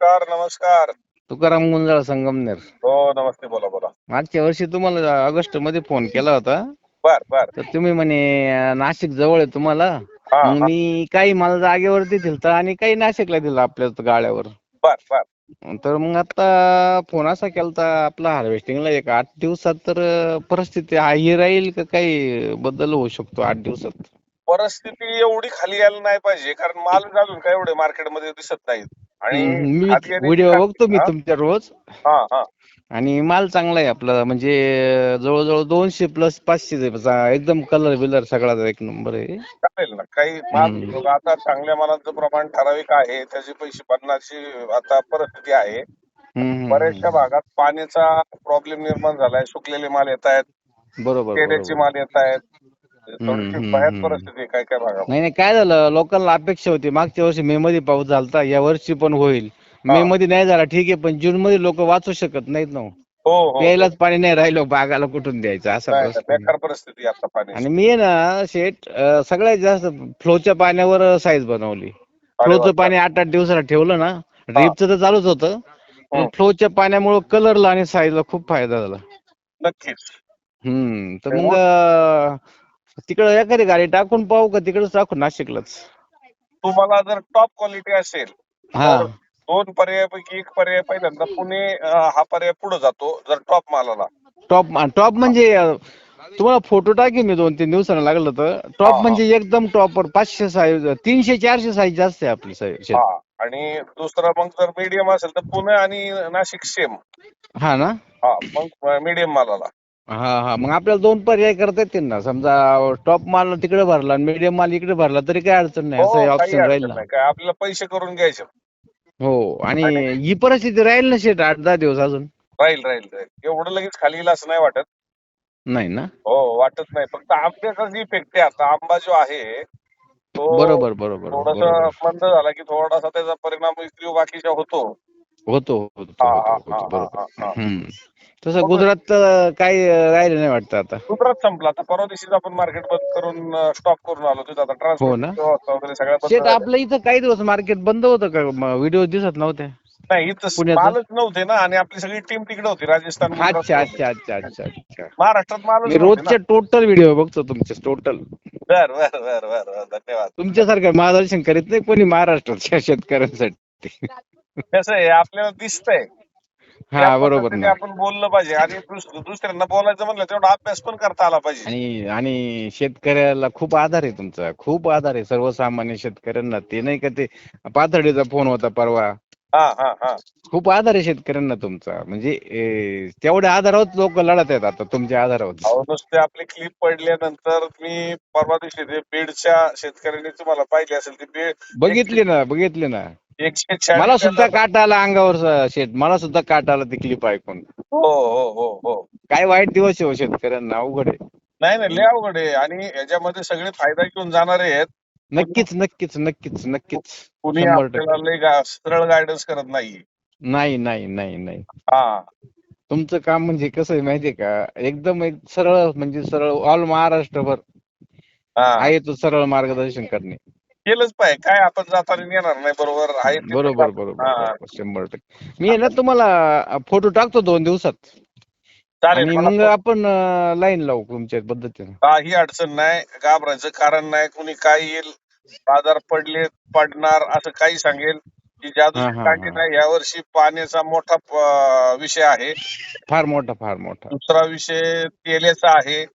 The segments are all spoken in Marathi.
नमस्कार नमस्कार. तुकाराम गुंजाळ, संगमनेर. हो नमस्ते, बोला बोला. मागच्या वर्षी तुम्हाला ऑगस्ट मध्ये फोन केला होता, बर बर. तर तुम्ही म्हणे नाशिक जवळ आहे तुम्हाला. हा मग हा. मी काही मला जागेवरती दिलता आणि काही नाशिकला दिलं आपल्या गाड्यावर. बर बर. तर मग आता फोन असा केलता आपला हार्वेस्टिंगला 8 दिवसात, तर परिस्थिती ही राहील का काही बदल होऊ शकतो 8 दिवसात? परिस्थिती एवढी खाली यायला नाही पाहिजे, कारण माल अजून काय एवढे मार्केटमध्ये दिसत नाहीत. आणि मी खाली येण्याची व्हिडिओ बघतो मी हा तुमच्या रोज, हा हा. आणि माल चांगला आहे आपला. म्हणजे जवळजवळ 200 प्लस 500 एकदम कलर बिलर सगळा एक नंबर आहे. चालेल ना, काही माल हम्म. बघा, आता चांगल्या मालाचं प्रमाण ठराविक आहे, त्याचे पैसे बनण्याची आता परिस्थिती आहे. बऱ्याचशा हम्म. भागात पाण्याचा प्रॉब्लेम निर्माण झालाय, सुकलेले माल येत आहेत, बरोबर केल्याचे बरोबर. माल येत आहेत. थोडीशी भयान हम्म. परिस्थिती आहे काय काय भागामध्ये. नाही नाही, काय झालं, लोकांना अपेक्षा होती मागच्या वर्षी मे मध्ये पाऊस झालता, या वर्षी पण होईल. हा. मे मध्ये नाही झाला ठीक आहे, पण जून मध्ये लोक वाचू शकत नाहीत ना हो. हो हो हो. प्यायलाच पाणी नाही राहिलं, बागाला कुठून द्यायचं, असा नाही नाही, प्रश्न आहे. बेकार परिस्थिती आहे आता आणि पाण्याची. मी आहे ना शेठ, सगळ्यात जास्त फ्लोच्या पाण्यावर साईज बनवली. अरे वा, फ्लोचं छान. पाणी 8-8 दिवसाला ठेवलं ना, हा. ड्रीपचं तर चालूच होतं, पण हम्म. फ्लोच्या पाण्यामुळे कलरला आणि साईजला खूप फायदा झाला. नक्कीच. तर ते मग तिकडं एखादी गाडी टाकून पाहू का, तिकडच टाकू नाशिकलाच? तुम्हाला जर टॉप क्वालिटी असेल हा. तर दोन पर्यायापैकी एक पर्याय पहिल्यांदा पुणे, हा पर्याय पुढे जातो जर टॉप मालाला. टॉप टॉप म्हणजे तुम्हाला फोटो टाकेन मी 2-3 दिवसांना लागलं तर. हा टॉप हा म्हणजे एकदम टॉपर 500 साईज, 300-400 साईज जास्त आहे आपली साईज. हा. आणि दुसरं मग जर मीडियम असेल तर पुणे आणि नाशिक सेम. हा ना. हा, मग मीडियम मालाला. हा हा, मग आपल्याला 2 पर्याय करता येतील ना. समजा टॉप माल तिकडे भरला आणि मीडियम माल इकडे भरला तरी काही अडचण नाही, हो, असं काही ऑप्शन राहील अडचण ना. नाही, काय आपल्याला पैसे करून घ्यायचे. हो. आणि आणि ही परिस्थिती राहील ना शेट 8-10 दिवस अजून? राहील राहील राहील, एवढं लगेच खाली येईल असं नाही वाटत. नाही ना. हो, वाटत नाही. फक्त आंब्याचाच इफेक्ट आहे आता. आंबा जो आहे तो बरोबर बरोबर थोडस बरोबर. मंद झाला की थोडासा त्याचा परिणाम विक्री बाकीच्या होतो. होतो हा होतो हा होतो हा होतो, हा बरोबर. हा हा. तसं बघूया. गुजरात काही राहिलं नाही वाटतं आता. गुजरात संपला आता, परवा दिवशीच आपण मार्केट बंद करून स्टॉप करून आलो. तिथं आता हो ट्रान्सपोर्ट ना. व्यवस्था वगैरे सगळ्या बंद शेट झाल्या. आपलं इथं काही दिवस मार्केट बंद होतं का? व्हिडिओ दिसत नव्हते नाही, इथं पुण्याचं. मालच नव्हते ना, आणि आपली सगळी टीम तिकडे होती, राजस्थान अच्छा गुजरातला होती. अच्छा अच्छा अच्छा अच्छा. महाराष्ट्रात मालच मी नव्हते ना. रोजचे टोटल व्हिडिओ बघतो तुमचे, टोटल. बर बर बर बर बर, धन्यवाद धन्यवाद. तुमच्यासारखं मार्गदर्शन करीत नाही कोणी महाराष्ट्राच्या शेतकऱ्यांसाठी. कसं आहे, आपल्याला दिसतंय त्या हा बरोबर पद्धतीने ना. आपण बोललं पाहिजे. आणि दुसऱ्यांना बोलायचं म्हणलं तेवढा अभ्यास पण करता आला पाहिजे. आणि आणि शेतकऱ्याला खूप आधार आहे तुमचा, खूप आधार आहे सर्वसामान्य शेतकऱ्यांना. ते नाही का, ते पाथर्डीचा फोन होता परवा, हा हा हा. खूप आधार आहे शेतकऱ्यांना तुमचा. म्हणजे तेवढ्या आधारावर लोक लढत आहेत आता, तुमच्या आधारावर. अहो, नुसते आपली क्लिप पडल्यानंतर मी परवा दिवशी ते बीडच्या शेतकऱ्यांनी तुम्हाला पाहिली असेल ती बीड एकशे बघितले ना, बघितले ना. 140 मला सुद्धा बॅनर. काटा आला अंगावर शेत, मला सुद्धा काटा आला ती क्लिप ऐकून. हो हो हो हो. काय वाईट दिवस आहे हो शेतकऱ्यांना, अवघड आहे. नाही नाही, लय अवघड आहे. आणि याच्यामध्ये सगळे फायदा घेऊन जाणारे आहेत. कुणी नक्कीच नक्कीच नक्कीच नक्कीच. कुणी 100%. आपल्याला लय सरळ गायडन्स करत नाही. नाही नाही नाही नाही. हा तुमचं काम म्हणजे कसं आहे माहितीये का, एकदम एक सरळ, म्हणजे सरळ ऑल महाराष्ट्रभर हा. आहे तो सरळ मार्गदर्शन करणे. केलंच पाहिजे, काय आपण जाताना येणार नाही, बरोबर आहे ते पण बरोबर बरोबर हा. बरोबर, 100%. मी आहे ना तुम्हाला फोटो टाकतो 2 दिवसात, चालेल, आणि मला मग आपण लाईन लावू तुमच्या पद्धतीने. काही अडचण नाही, घाबरायचं कारण नाही. कुणी काय येईल, बाजार पडणार असं काही सांगेल की हा जादूची हा काठी हा. नाही. यावर्षी पाण्याचा मोठा विषय आहे. फार मोठा, फार मोठा. दुसरा विषय तेलाचा आहे.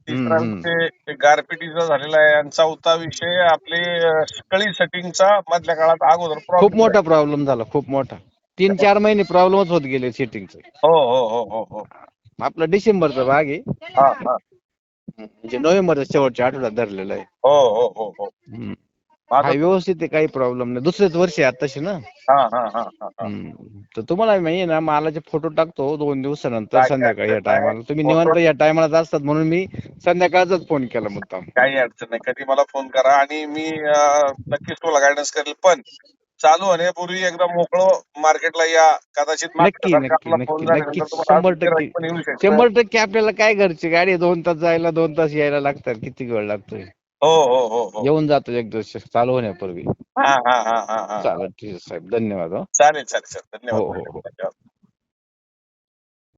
तिसरा विषय गारपिटीचा झालेला आहे. आणि चौथा विषय आपले सकाळी सेटिंगचा मधल्या काळात अगोदर खूप प्रॉब्लेम मोठा आहे. प्रॉब्लेम झाला, खूप मोठा. 3-4 महिने प्रॉब्लेमच होत गेले सेटिंगचे. हो हो हो हो हो. आपला डिसेंबरचा भाग आहे, हा हा. म्हणजे नोव्हेंबरच्या शेवटच्या आठवड्यात धरलेला आहे. हो हो हो हो. हा माझं व्यवस्थित आहे, काही प्रॉब्लेम नाही. दुसरेच वर्ष आहे आताशी ना. हा हा हा हा हा. तर तुम्हाला मी ना मालाचे फोटो टाकतो 2 दिवसानंतर काही संध्याकाळी. या अडचण नाही. टायमाला तुम्ही फोटो निवांत या टायमाला असतात म्हणून मी संध्याकाळचाच फोन केला मुद्दाम. काही अडचण नाही, कधी मला फोन करा आणि मी नक्कीच तुम्हाला गायडन्स करेल. पण चालू होण्यापूर्वी एकदा मोकळं मार्केटला या. कदाचित नक्की मागच्या नक्की आपला फोन नक्की नक्की, झाल्यानंतर तुम्हाला अजून 100%. गिऱ्हाईक पण येऊ शकतं. 100% आपल्याला काय, घरची गाडी 2 तास जायला 2 तास यायला लागतात, किती वेळ लागतोय. हो हो हो हो. येऊन जातो एक दिवस चालू होण्यापूर्वी. हा हा हा हा हा चालेल ठीक आहे साहेब, धन्यवाद. चालेल चालेल सर, हो धन्यवाद हो हो. धन्यवाद.